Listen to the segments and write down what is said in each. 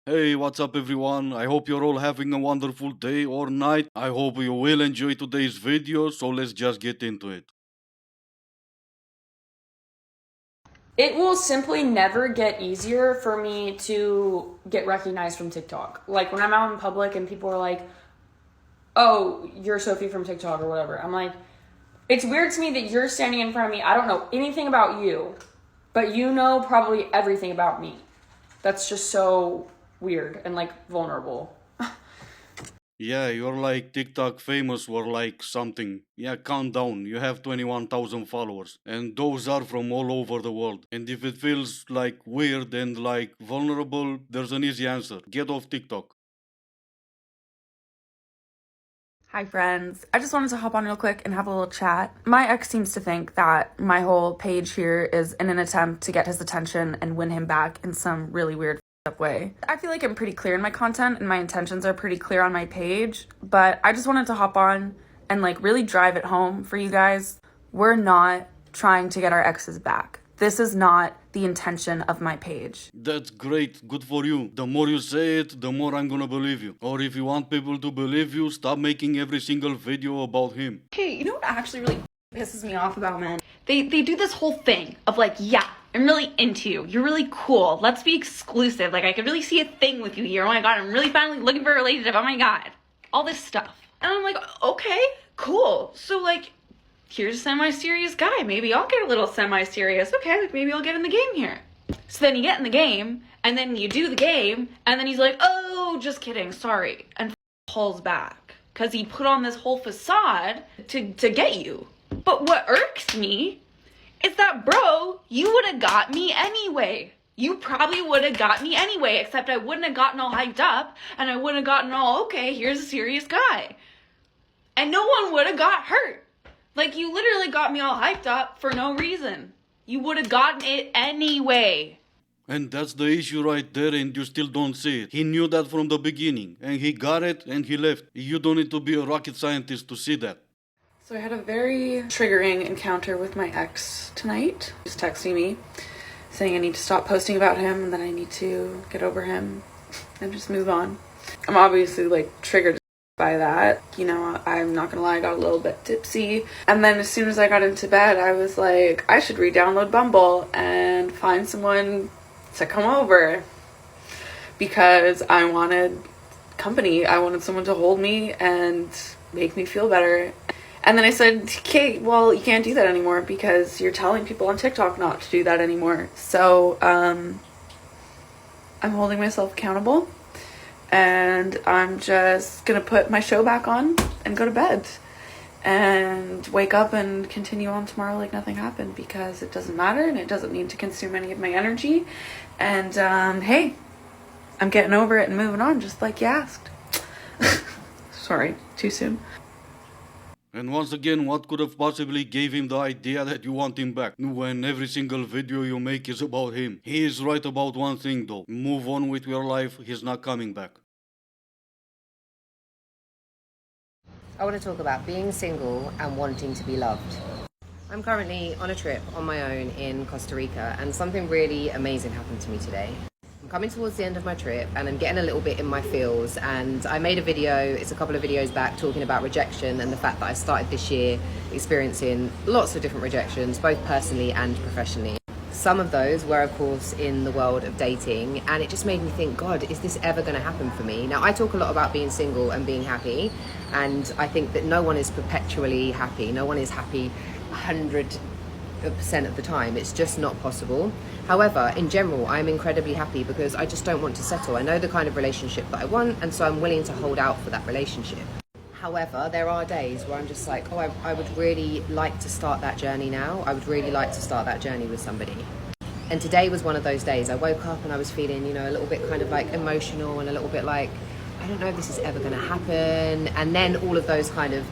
Hey, what's up everyone? I hope you're all having a wonderful day or night. I hope you will enjoy today's video, so let's just get into it. It will simply never get easier for me to get recognized from TikTok. Like when I'm out in public and people are like, "Oh, you're Sophie from TikTok" or whatever. I'm like, it's weird to me that you're standing in front of me. I don't know anything about you, but you know probably everything about me. That's just so weird and like vulnerable. Yeah, you're like TikTok famous or like something. Yeah, countdown. You have 21,000 followers, and those are from all over the world. And if it feels like weird and like vulnerable, there's an easy answer. Get off TikTok. Hi, friends. I just wanted to hop on real quick and have a little chat. My ex seems to think that my whole page here is in an attempt to get his attention and win him back in some really weird up way. I feel like I'm pretty clear in my content and my intentions are pretty clear on my page, but I just wanted to hop on and like really drive it home for you guys. We're not trying to get our exes back. This is not the intention of my page. That's great, good for you. The more you say it, the more I'm gonna believe you. Or if you want people to believe you, stop making every single video about him. Hey, you know what actually really pisses me off about men? They do this whole thing of like, yeah, I'm really into you. You're really cool. Let's be exclusive. Like I could really see a thing with you here. Oh my god, I'm really finally looking for a relationship. Oh my god. All this stuff. And I'm like, okay, cool. So like, here's a semi-serious guy. Maybe I'll get a little semi-serious. Okay, like maybe I'll get in the game here. So then you get in the game, and then you do the game, and then he's like, oh, just kidding, sorry, and pulls back. Because he put on this whole facade to get you. But what irks me is that, bro, you would have got me anyway. You probably would have got me anyway, except I wouldn't have gotten all hyped up, and I wouldn't have gotten all, okay, here's a serious guy. And no one would have got hurt. Like, you literally got me all hyped up for no reason. You would have gotten it anyway. And that's the issue right there, and you still don't see it. He knew that from the beginning, and he got it, and he left. You don't need to be a rocket scientist to see that. So I had a very triggering encounter with my ex tonight. He's texting me saying I need to stop posting about him and that I need to get over him and just move on. I'm obviously like triggered by that. You know, I'm not gonna lie, I got a little bit tipsy. And then as soon as I got into bed, I was like, I should re-download Bumble and find someone to come over because I wanted company. I wanted someone to hold me and make me feel better. And then I said, okay, well, you can't do that anymore because you're telling people on TikTok not to do that anymore. So I'm holding myself accountable. And I'm just gonna put my show back on and go to bed and wake up and continue on tomorrow like nothing happened because it doesn't matter and it doesn't need to consume any of my energy. And hey, I'm getting over it and moving on just like you asked. Sorry, too soon. And once again, what could have possibly gave him the idea that you want him back when every single video you make is about him? He is right about one thing though. Move on with your life, he's not coming back. I want to talk about being single and wanting to be loved. I'm currently on a trip on my own in Costa Rica and something really amazing happened to me today. I'm coming towards the end of my trip and I'm getting a little bit in my feels, and I made a video, it's a couple of videos back, talking about rejection and the fact that I started this year experiencing lots of different rejections, both personally and professionally. Some of those were, of course, in the world of dating, and it just made me think, God, is this ever going to happen for me? Now, I talk a lot about being single and being happy, and I think that no one is perpetually happy. No one is happy 100% of the time. It's just not possible. However, in general, I'm incredibly happy because I just don't want to settle. I know the kind of relationship that I want, and so I'm willing to hold out for that relationship. However, there are days where I'm just like, oh, I would really like to start that journey now. I would really like to start that journey with somebody. And today was one of those days. I woke up and I was feeling, you know, a little bit kind of like emotional and a little bit like, I don't know if this is ever going to happen. And then all of those kind of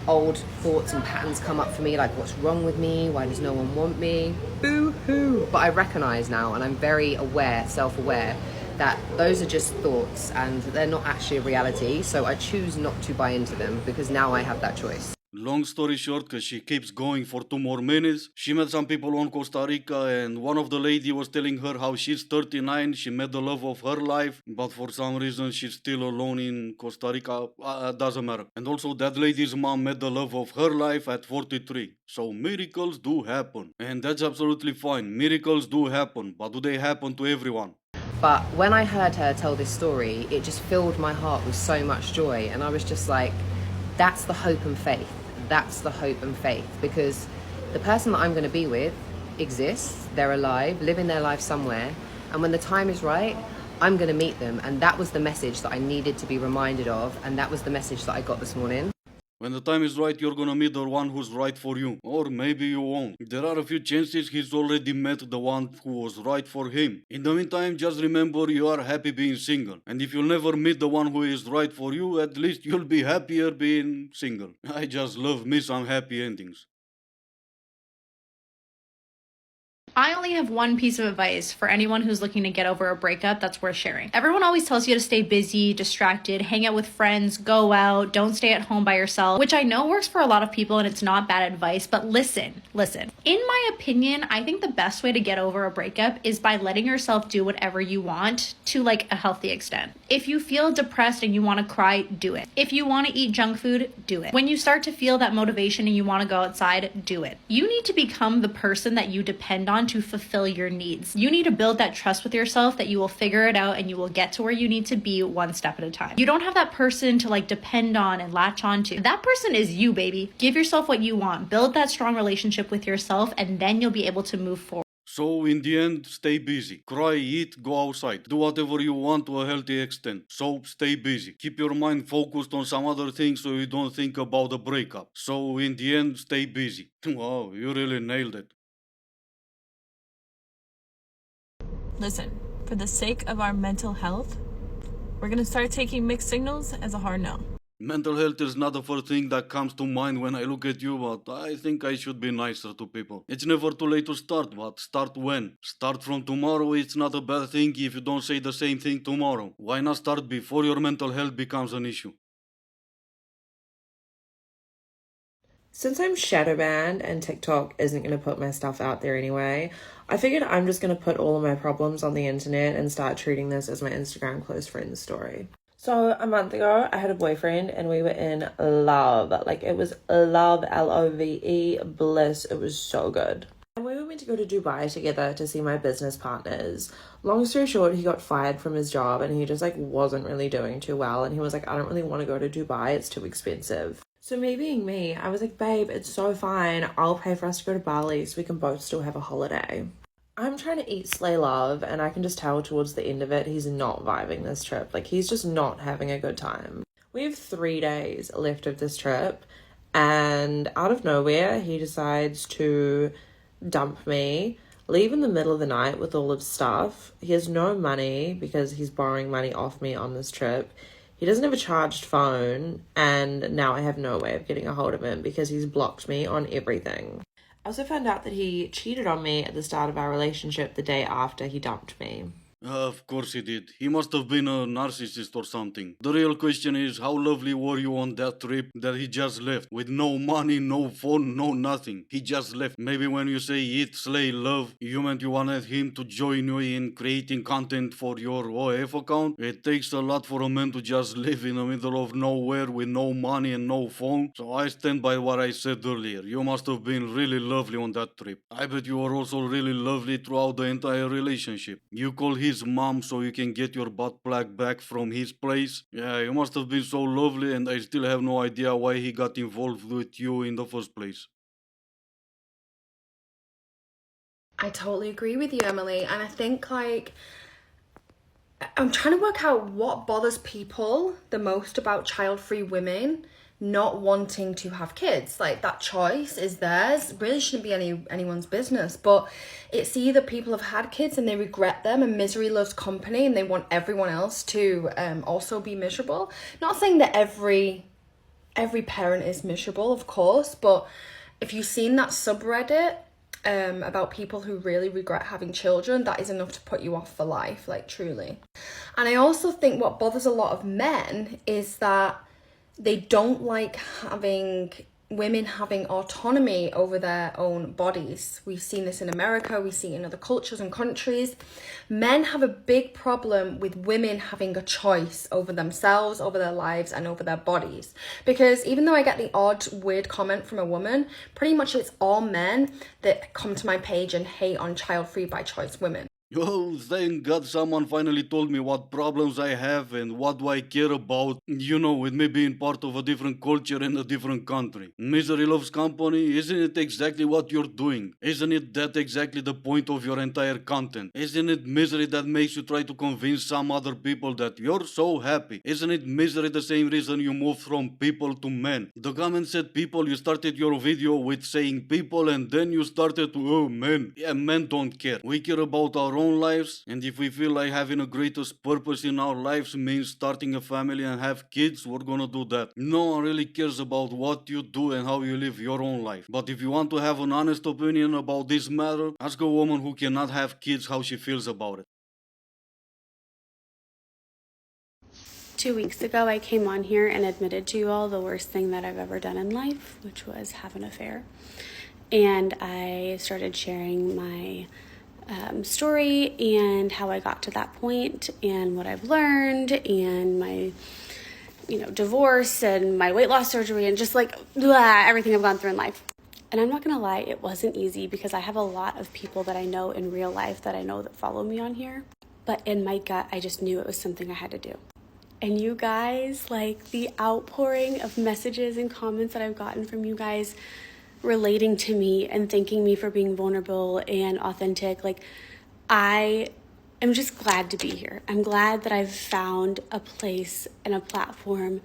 old thoughts and patterns come up for me, like, what's wrong with me? Why does no one want me? Boo-hoo. But I recognize now, and I'm very aware, self-aware, that those are just thoughts and they're not actually a reality. So I choose not to buy into them because now I have that choice. Long story short, because she keeps going for 2 more minutes, she met some people on Costa Rica, and one of the lady was telling her how she's 39, she met the love of her life, but for some reason she's still alone in Costa Rica. Doesn't matter. And also that lady's mom met the love of her life at 43. So miracles do happen, and that's absolutely fine. Miracles do happen, but do they happen to everyone? But when I heard her tell this story, it just filled my heart with so much joy. And I was just like, that's the hope and faith. That's the hope and faith. Because the person that I'm going to be with exists. They're alive, living their life somewhere. And when the time is right, I'm going to meet them. And that was the message that I needed to be reminded of. And that was the message that I got this morning. When the time is right, you're gonna meet the one who's right for you. Or maybe you won't. There are a few chances he's already met the one who was right for him. In the meantime, just remember you are happy being single. And if you'll never meet the one who is right for you, at least you'll be happier being single. I just love me some happy endings. I only have one piece of advice for anyone who's looking to get over a breakup that's worth sharing. Everyone always tells you to stay busy, distracted, hang out with friends, go out, don't stay at home by yourself, which I know works for a lot of people and it's not bad advice, but listen. In my opinion, I think the best way to get over a breakup is by letting yourself do whatever you want to like a healthy extent. If you feel depressed and you want to cry, do it. If you want to eat junk food, do it. When you start to feel that motivation and you want to go outside, do it. You need to become the person that you depend on to fulfill your needs. You need to build that trust with yourself that you will figure it out and you will get to where you need to be one step at a time. You don't have that person to like depend on and latch on to. That person is you, baby. Give yourself what you want. Build that strong relationship with yourself and then you'll be able to move forward. So in the end, stay busy. Cry, eat, go outside. Do whatever you want to a healthy extent. So stay busy. Keep your mind focused on some other things so you don't think about the breakup. So in the end, stay busy. Wow, you really nailed it. Listen, for the sake of our mental health, we're gonna start taking mixed signals as a hard no. Mental health is not the first thing that comes to mind when I look at you, but I think I should be nicer to people. It's never too late to start, but start when? Start from tomorrow. It's not a bad thing if you don't say the same thing tomorrow. Why not start before your mental health becomes an issue? Since I'm shadow banned and TikTok isn't going to put my stuff out there anyway, I figured I'm just going to put all of my problems on the internet and start treating this as my Instagram close friends story. So a month ago, I had a boyfriend and we were in love. Like it was love, L-O-V-E, bliss. It was so good. And we were meant to go to Dubai together to see my business partners. Long story short, he got fired from his job and he just like wasn't really doing too well. And he was like, I don't really want to go to Dubai. It's too expensive. So me being me, I was like, babe, it's so fine. I'll pay for us to go to Bali so we can both still have a holiday. I'm trying to eat slay love and I can just tell towards the end of it, he's not vibing this trip. Like he's just not having a good time. We have 3 days left of this trip and out of nowhere, he decides to dump me, leave in the middle of the night with all of stuff. He has no money because he's borrowing money off me on this trip. He doesn't have a charged phone, and now I have no way of getting a hold of him because he's blocked me on everything. I also found out that he cheated on me at the start of our relationship the day after he dumped me. Of course he did. He must have been a narcissist or something. The real question is, how lovely were you on that trip that he just left? With no money, no phone, no nothing. He just left. Maybe when you say eat, slay, love, you meant you wanted him to join you in creating content for your OF account? It takes a lot for a man to just live in the middle of nowhere with no money and no phone. So I stand by what I said earlier. You must have been really lovely on that trip. I bet you were also really lovely throughout the entire relationship. You call his mom so you can get your butt plug back from his place. Yeah, you must have been so lovely, and I still have no idea why he got involved with you in the first place. I totally agree with you, Emily. And I think like I'm trying to work out what bothers people the most about child-free women not wanting to have kids. Like that choice is theirs. It really shouldn't be anyone's business, but it's either people have had kids and they regret them and misery loves company and they want everyone else to also be miserable. Not saying that every parent is miserable, of course, but if you've seen that subreddit about people who really regret having children, that is enough to put you off for life, like truly. And I also think what bothers a lot of men is that they don't like having women having autonomy over their own bodies. We've seen this in America, we see it in other cultures and countries. Men have a big problem with women having a choice over themselves, over their lives, and over their bodies. Because even though I get the odd weird comment from a woman, pretty much it's all men that come to my page and hate on child-free by choice women. Oh, thank God someone finally told me what problems I have and what do I care about. You know, with me being part of a different culture in a different country. Misery loves company, isn't it exactly what you're doing? Isn't it that exactly the point of your entire content? Isn't it misery that makes you try to convince some other people that you're so happy? Isn't it misery the same reason you moved from people to men? The comment said people, you started your video with saying people and then you started to, oh men. Yeah, men don't care. We care about our own lives, and if we feel like having a greatest purpose in our lives means starting a family and have kids, we're gonna do that. No one really cares about what you do and how you live your own life. But if you want to have an honest opinion about this matter, ask a woman who cannot have kids how she feels about it. 2 weeks ago, I came on here and admitted to you all the worst thing that I've ever done in life, which was have an affair. And I started sharing my story and how I got to that point and what I've learned and my divorce and my weight loss surgery and just like everything I've gone through in life. And I'm not gonna lie, it wasn't easy because I have a lot of people that I know in real life that I know that follow me on here. But in my gut, I just knew it was something I had to do. And you guys, like the outpouring of messages and comments that I've gotten from you guys relating to me and thanking me for being vulnerable and authentic, like I am just glad to be here. I'm glad that I've found a place and a platform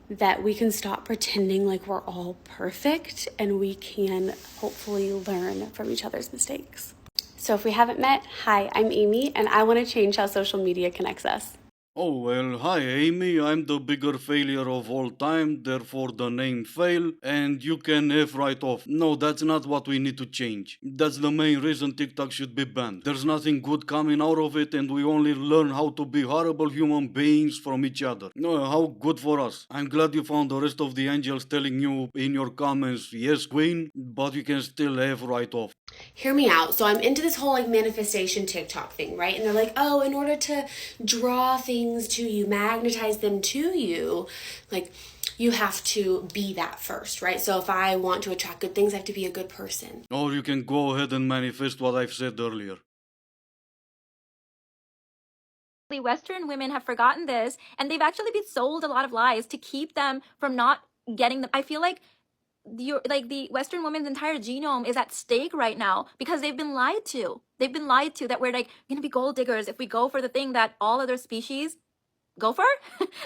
that we can stop pretending like we're all perfect and we can hopefully learn from each other's mistakes. So if we haven't met, hi, I'm Amy and I want to change how social media connects us. Oh well, hi Amy, I'm the bigger failure of all time, therefore the name fail, and you can F right off. No, that's not what we need to change. That's the main reason TikTok should be banned. There's nothing good coming out of it and we only learn how to be horrible human beings from each other. No, how good for us. I'm glad you found the rest of the angels telling you in your comments, yes queen, but you can still F right off. Hear me out. So I'm into this whole like manifestation TikTok thing, right? And they're like, oh, in order to draw things to you, magnetize them to you, like you have to be that first, right? So if I want to attract good things, I have to be a good person. Or you can go ahead and manifest what I've said earlier. Western women have forgotten this, and they've actually been sold a lot of lies to keep them from not getting them. I feel like the Western woman's entire genome is at stake right now because they've been lied to. They've been lied to that we're like gonna be gold diggers if we go for the thing that all other species go for.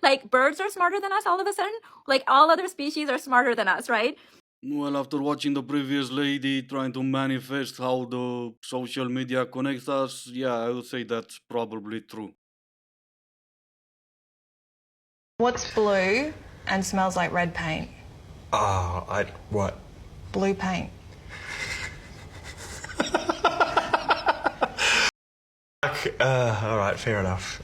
Like birds are smarter than us all of a sudden. Like all other species are smarter than us, right? Well, after watching the previous lady trying to manifest how the social media connects us, yeah, I would say that's probably true. What's blue and smells like red paint? What? Blue paint. Alright, fair enough.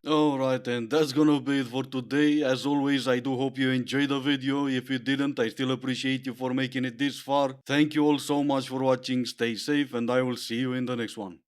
Alright, and that's gonna be it for today. As always, I do hope you enjoyed the video. If you didn't, I still appreciate you for making it this far. Thank you all so much for watching. Stay safe, and I will see you in the next one.